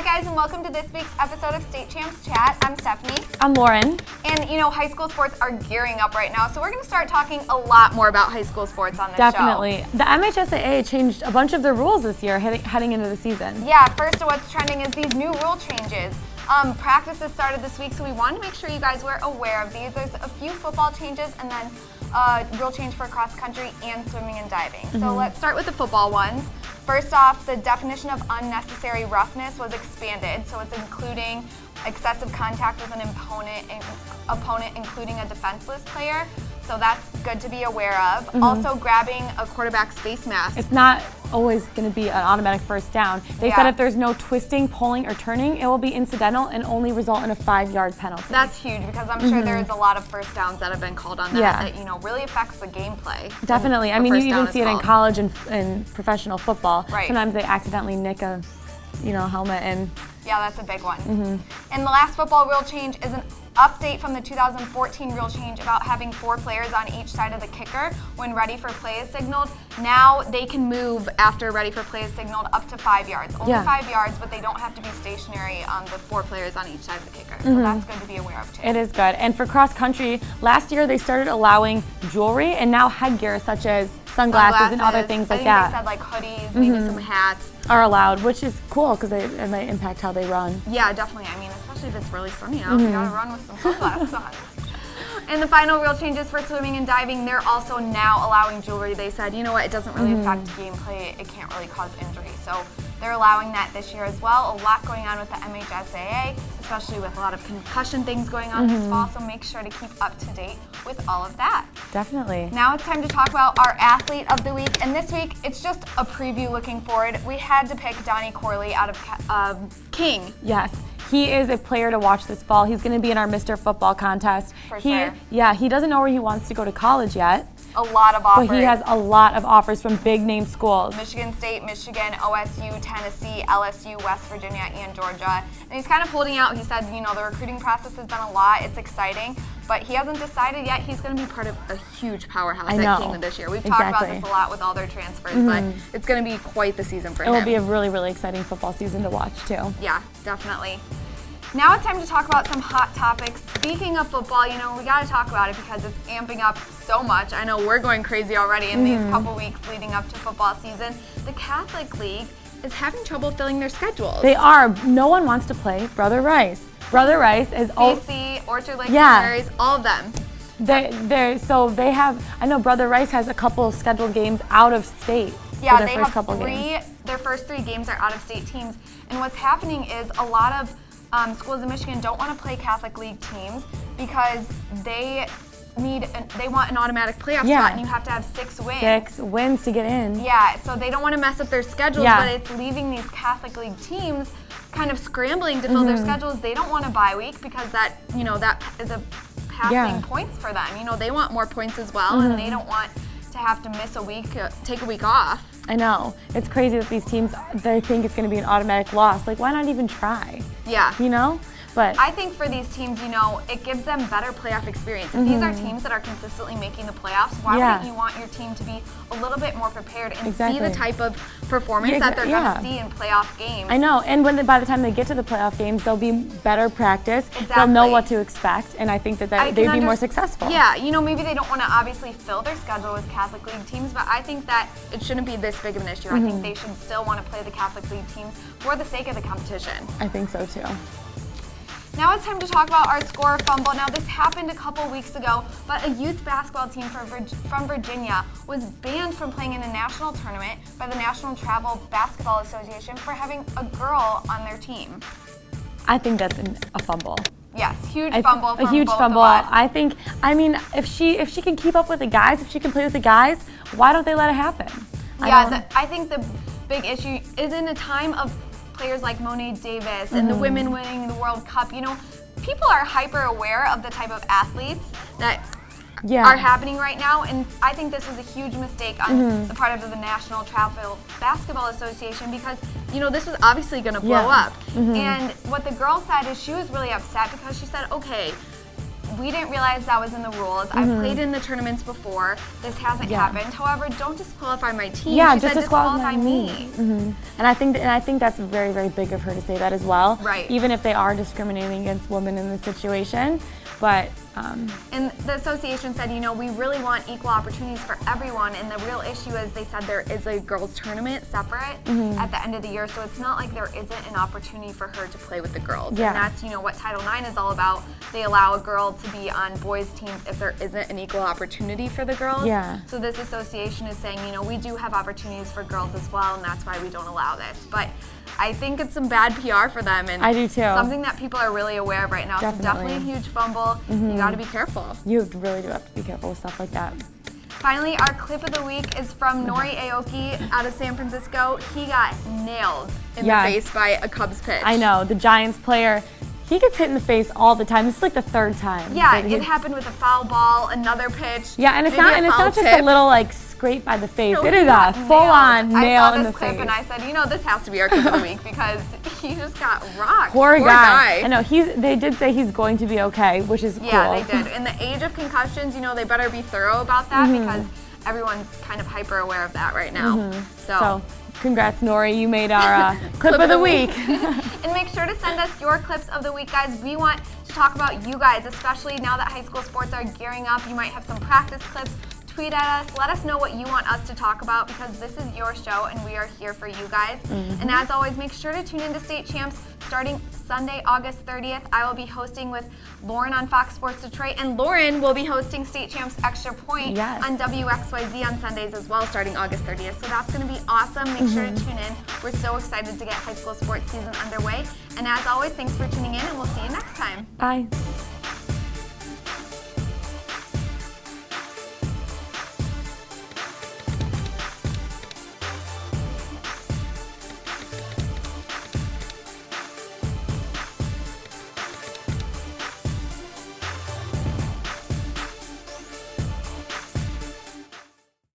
Hi guys, and welcome to this week's episode of State Champs Chat. I'm Stephanie. I'm Lauren. And high school sports are gearing up right now, so we're going to start talking a lot more about high school sports on this show. Definitely. The MHSAA changed a bunch of their rules this year heading into the season. Yeah, first of what's trending is these new rule changes. Practices started this week, so we wanted to make sure you guys were aware of these. There's a few football changes and then rule change for cross country and swimming and diving. So let's start with the football ones. First off, the definition of unnecessary roughness was expanded, so it's including excessive contact with an opponent, including a defenseless player. So that's good to be aware of. Also, grabbing a quarterback's face mask. It's not always going to be an automatic first down. They said if there's no twisting, pulling, or turning, it will be incidental and only result in a 5-yard penalty. That's huge because I'm sure there's a lot of first downs that have been called on that really affects the gameplay. Definitely. I mean, you even see it in college and professional football. Right. Sometimes they accidentally nick a helmet and. Yeah, that's a big one. And the last football rule change is an update from the 2014 rule change about having 4 players on each side of the kicker when ready for play is signaled. Now they can move after ready for play is signaled up to 5 yards. Only 5 yards, but they don't have to be stationary on the 4 players on each side of the kicker. So that's good to be aware of too. It is good. And for cross country, last year they started allowing jewelry and now headgear such as sunglasses and other things like that. They said like hoodies, maybe some hats. Are allowed, which is cool because it might impact how they run. Yeah, definitely. I mean, especially if it's really sunny out, you gotta run with some sunglasses on. And the final rule changes for swimming and diving, they're also now allowing jewelry. They said, you know what, it doesn't really affect gameplay, it can't really cause injury. So they're allowing that this year as well. A lot going on with the MHSAA, especially with a lot of concussion things going on this fall, so make sure to keep up to date with all of that. Definitely. Now it's time to talk about our athlete of the week, and this week it's just a preview looking forward. We had to pick Donnie Corley out of King. Yes. He is a player to watch this fall. He's going to be in our Mr. Football contest. For sure. Yeah, he doesn't know where he wants to go to college yet. A lot of offers. But he has a lot of offers from big name schools. Michigan State, Michigan, OSU, Tennessee, LSU, West Virginia, and Georgia. And he's kind of holding out. He said, the recruiting process has been a lot. It's exciting. But he hasn't decided yet. He's going to be part of a huge powerhouse at Kingman this year. We've talked about this a lot with all their transfers, but it's going to be quite the season for him. It will be a really, really exciting football season to watch, too. Yeah, definitely. Now it's time to talk about some hot topics. Speaking of football, we got to talk about it because it's amping up so much. I know we're going crazy already in these couple weeks leading up to football season. The Catholic League is having trouble filling their schedules. They are. No one wants to play Brother Rice. Brother Rice is CC, Orchard Lake Prairies, all of them. I know Brother Rice has a couple of scheduled games out of state. Yeah, for they first have couple games. Their first 3 games are out of state teams. And what's happening is a lot of schools in Michigan don't want to play Catholic League teams because they want an automatic playoff spot, and you have to have 6 wins. 6 wins to get in. Yeah, so they don't want to mess up their schedules, but it's leaving these Catholic League teams kind of scrambling to fill their schedules. They don't want a bye week because that is a passing points for them. They want more points as well, and they don't want to have to miss a week, take a week off. I know. It's crazy that these teams, they think it's going to be an automatic loss. Like, why not even try? Yeah. But I think for these teams, it gives them better playoff experience. If these are teams that are consistently making the playoffs, why wouldn't you want your team to be a little bit more prepared and see the type of performance that they're going to see in playoff games? I know. And by the time they get to the playoff games, they'll be better practice. Exactly. They'll know what to expect, and I think that they'd be more successful. Yeah, maybe they don't want to obviously fill their schedule with Catholic League teams, but I think that it shouldn't be this big of an issue. I think they should still want to play the Catholic League teams for the sake of the competition. I think so too. Now it's time to talk about our score fumble. Now this happened a couple weeks ago, but a youth basketball team from Virginia was banned from playing in a national tournament by the National Travel Basketball Association for having a girl on their team. I think that's a fumble. Yes, huge fumble from a huge both fumble. of us. I mean, if she can keep up with the guys, if she can play with the guys, why don't they let it happen? I think the big issue is in a time of players like Monet Davis and the women winning the World Cup. People are hyper aware of the type of athletes that are happening right now, and I think this was a huge mistake on the part of the National Travel Basketball Association because this was obviously going to blow up. And what the girl said is she was really upset because she said, okay, we didn't realize that was in the rules. I've played in the tournaments before. This hasn't happened. However, don't disqualify my team. Yeah, she just said disqualify me. And I think that's very, very big of her to say that as well. Right. Even if they are discriminating against women in this situation, but. And the association said, we really want equal opportunities for everyone, and the real issue is they said there is a girls' tournament separate at the end of the year, so it's not like there isn't an opportunity for her to play with the girls. Yeah. And that's, what Title IX is all about. They allow a girl to be on boys' teams if there isn't an equal opportunity for the girls. Yeah. So this association is saying, we do have opportunities for girls as well, and that's why we don't allow this. But I think it's some bad PR for them, and I do too. Something that people are really aware of right now. Definitely. So definitely a huge fumble. You got to be careful. You really do have to be careful with stuff like that. Finally, our clip of the week is from Nori Aoki out of San Francisco. He got nailed in the face by a Cubs pitch. I know, the Giants player. He gets hit in the face all the time. This is like the third time. Yeah, it happened with a foul ball, another pitch. Yeah, and it's maybe not just a little scrape by the face. No, it he is got a full-on nail in the I saw this clip face. and I said, this has to be our clip of the week because he just got rocked. Poor guy. I know. They did say he's going to be okay, which is cool. Yeah, they did. In the age of concussions, they better be thorough about that because everyone's kind of hyper aware of that right now. So congrats, Nori. You made our clip of the week. And make sure to send us your clips of the week, guys. We want to talk about you guys, especially now that high school sports are gearing up. You might have some practice clips. Tweet at us. Let us know what you want us to talk about because this is your show and we are here for you guys. And as always, make sure to tune into State Champs starting Sunday, August 30th. I will be hosting with Lauren on Fox Sports Detroit, and Lauren will be hosting State Champs Extra Point on WXYZ on Sundays as well starting August 30th. So that's going to be awesome. Make sure to tune in. We're so excited to get high school sports season underway. And as always, thanks for tuning in and we'll see you next time. Bye.